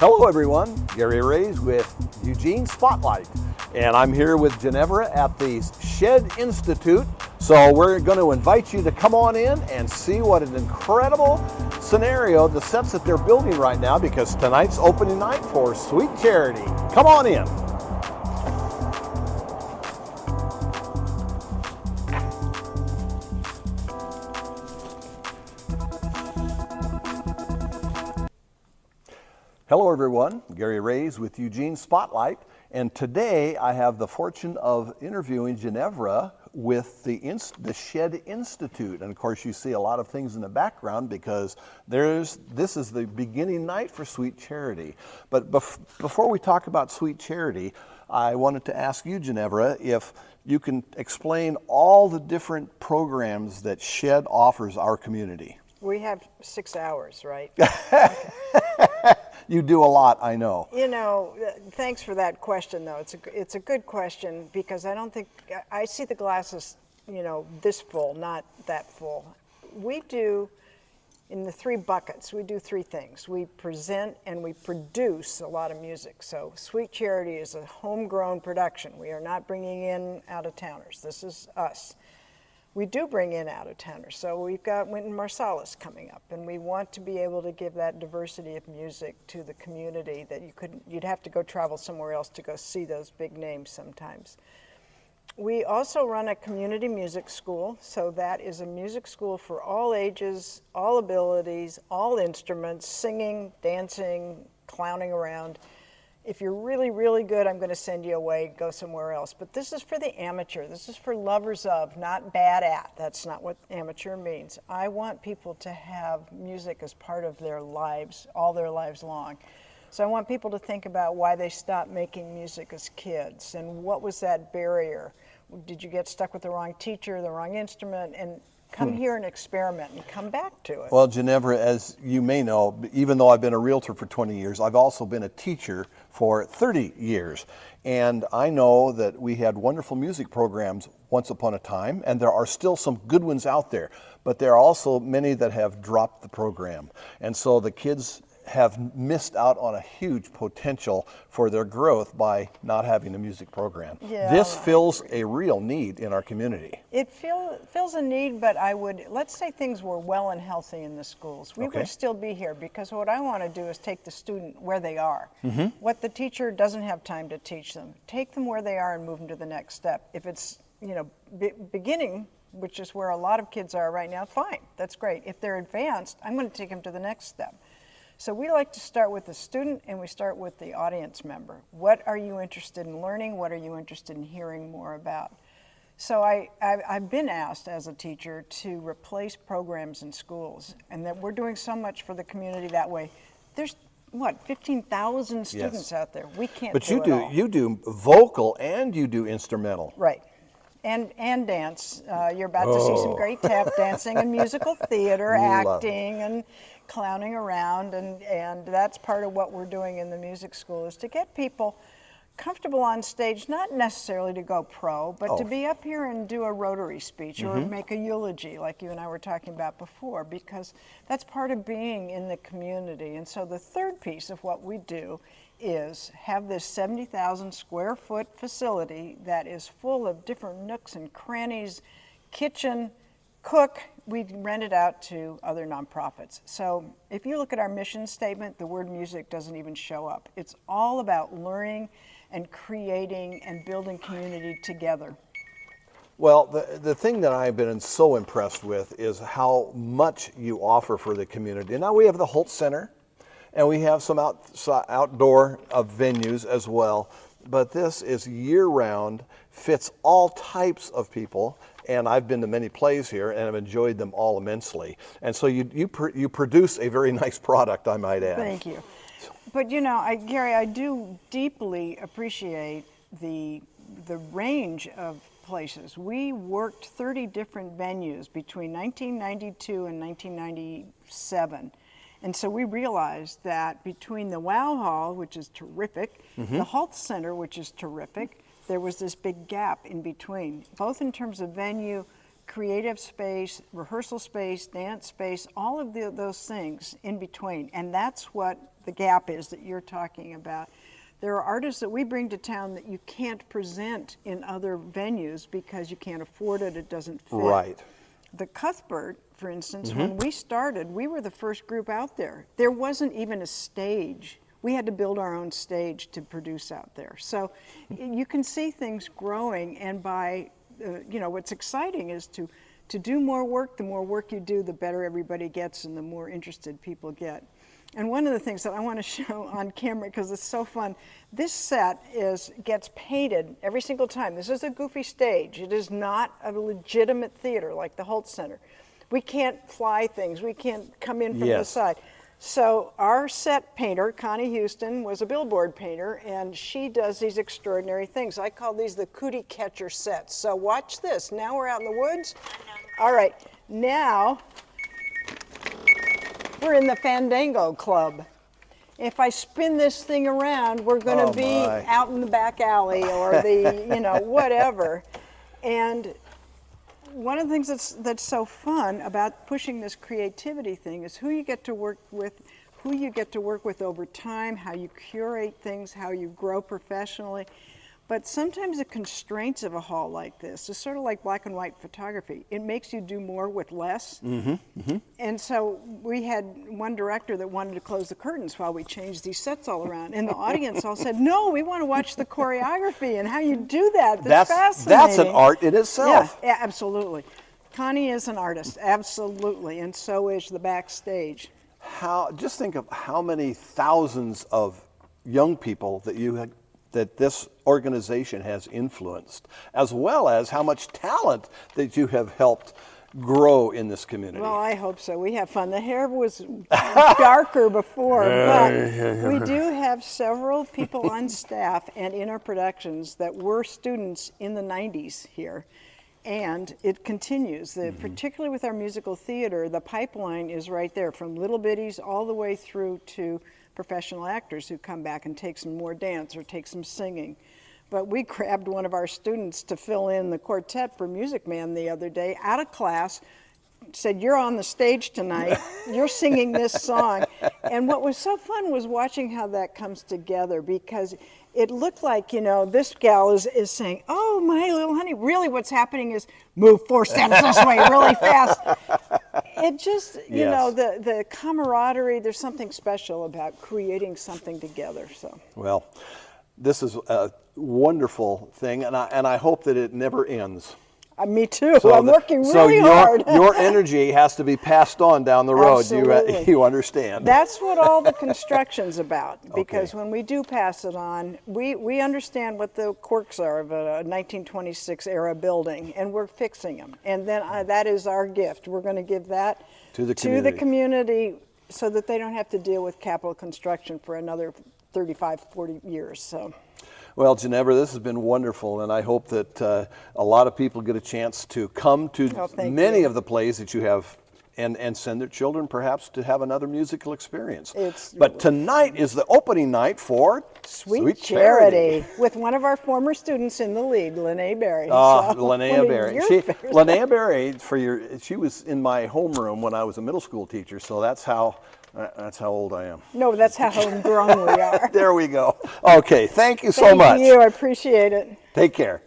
Hello everyone, Gary Raze with Eugene Spotlight, and I'm here with Genevara at the Shed Institute. So we're going to invite you to come on in and see what an incredible scenario, the sets that they're building right now, because tonight's opening night for Sweet Charity. Come on in. Hello everyone, Gary Raze with Eugene Spotlight, and today I have the fortune of interviewing Genevara with the Shed Institute. And of course you see a lot of things in the background because this is the beginning night for Sweet Charity. But before we talk about Sweet Charity, I wanted to ask you, Genevara, if you can explain all the different programs that Shed offers our community. We have 6 hours, right? You do a lot, I know. You know, thanks for that question, though. It's a good question because I don't think, I see the glasses, you know, this full, not that full. We do, in the 3 buckets, we do 3 things. We present and we produce a lot of music. So Sweet Charity is a homegrown production. We are not bringing in out-of-towners. This is us. We do bring in out-of-towners, so we've got Wynton Marsalis coming up, and we want to be able to give that diversity of music to the community that you'd have to go travel somewhere else to go see those big names sometimes. We also run a community music school, so that is a music school for all ages, all abilities, all instruments, singing, dancing, clowning around. If you're really, really good, I'm going to send you away, go somewhere else. But this is for the amateur. This is for lovers of, not bad at. That's not what amateur means. I want people to have music as part of their lives, all their lives long. So I want people to think about why they stopped making music as kids and what was that barrier. Did you get stuck with the wrong teacher, the wrong instrument? And come here and experiment and come back to it. Well, Genevara, as you may know, even though I've been a realtor for 20 years, I've also been a teacher for 30 years. And I know that we had wonderful music programs once upon a time, and there are still some good ones out there, but there are also many that have dropped the program. And so the kids have missed out on a huge potential for their growth by not having a music program. Yeah, this fills a real need in our community. It fills a need, but let's say things were well and healthy in the schools. We would still be here because what I want to do is take the student where they are. What the teacher doesn't have time to teach them, take them where they are and move them to the next step. If it's, you know, beginning, which is where a lot of kids are right now, fine, that's great. If they're advanced, I'm going to take them to the next step. So we like to start with the student and we start with the audience member. What are you interested in learning? What are you interested in hearing more about? So I've been asked as a teacher to replace programs in schools, and that we're doing so much for the community that way. There's, what, 15,000 students out there. We can't do it all. But you do vocal and you do instrumental. Right. And dance. You're about to see some great tap dancing and musical theater, acting and clowning around, and that's part of what we're doing in the music school, is to get people comfortable on stage, not necessarily to go pro, but to be up here and do a rotary speech or make a eulogy like you and I were talking about before, because that's part of being in the community. And so the third piece of what we do is have this 70,000 square foot facility that is full of different nooks and crannies, kitchen, cook. We rent it out to other nonprofits. So if you look at our mission statement, the word music doesn't even show up. It's all about learning and creating and building community together. Well, the thing that I've been so impressed with is how much you offer for the community. Now we have the Holt Center, and we have some outdoor venues as well. But this is year-round, fits all types of people, and I've been to many plays here and I've enjoyed them all immensely. And so you produce a very nice product, I might add. Thank you. But you know, Gary, I do deeply appreciate the range of places. We worked 30 different venues between 1992 and 1997. And so we realized that between the Wow Hall, which is terrific, the Holt Center, which is terrific, there was this big gap in between, both in terms of venue, creative space, rehearsal space, dance space, all of those things in between. And that's what the gap is that you're talking about. There are artists that we bring to town that you can't present in other venues because you can't afford it, it doesn't fit. Right. The Cuthbert, for instance, when we started, we were the first group out there. There wasn't even a stage. We had to build our own stage to produce out there. So you can see things growing, and by, you know, what's exciting is to do more work. The more work you do, the better everybody gets and the more interested people get. And one of the things that I want to show on camera, because it's so fun, this set gets painted every single time. This is a goofy stage. It is not a legitimate theater like the Holt Center. We can't fly things. We can't come in from the side. So our set painter, Connie Houston, was a billboard painter, and she does these extraordinary things. I call these the cootie catcher sets. So watch this. Now we're out in the woods. All right, now we're in the Fandango Club. If I spin this thing around, we're going to be out in the back alley or the, you know, whatever. And one of the things that's so fun about pushing this creativity thing is who you get to work with, over time, how you curate things, how you grow professionally. But sometimes the constraints of a hall like this is sort of like black and white photography. It makes you do more with less. And so we had one director that wanted to close the curtains while we changed these sets all around. And the audience all said, no, we want to watch the choreography and how you do that. That's fascinating. That's an art in itself. Yeah, absolutely. Connie is an artist, absolutely. And so is the backstage. Just think of how many thousands of young people that this organization has influenced, as well as how much talent that you have helped grow in this community. Well, I hope so. We have fun. The hair was darker before, but we do have several people on staff and in our productions that were students in the 90s here. And it continues, particularly with our musical theater, the pipeline is right there from little bitties all the way through to professional actors who come back and take some more dance or take some singing. But we grabbed one of our students to fill in the quartet for Music Man the other day out of class, said, you're on the stage tonight, you're singing this song. And what was so fun was watching how that comes together, because it looked like, you know, this gal is saying, oh, my little honey, really what's happening is move 4 steps this way really fast. It just, you know, the camaraderie, there's something special about creating something together. So. Well, this is a wonderful thing, and I hope that it never ends. Me too. So I'm working really hard. Your energy has to be passed on down the road. Absolutely. You understand. That's what all the construction's about. Because when we do pass it on, we understand what the quirks are of a 1926 era building, and we're fixing them. And then that is our gift. We're going to give that to the community so that they don't have to deal with capital construction for another 35, 40 years. So. Well, Genevra, this has been wonderful, and I hope that a lot of people get a chance to come to many of the plays that you have and send their children perhaps to have another musical experience. But tonight is the opening night for Sweet Charity with one of our former students in the lead, Linnea Berry. Linnea Berry. Linnea Berry, she was in my homeroom when I was a middle school teacher, so that's how old I am. No, that's how homegrown we are. There we go. Okay, thank you so much. Thank you, I appreciate it. Take care.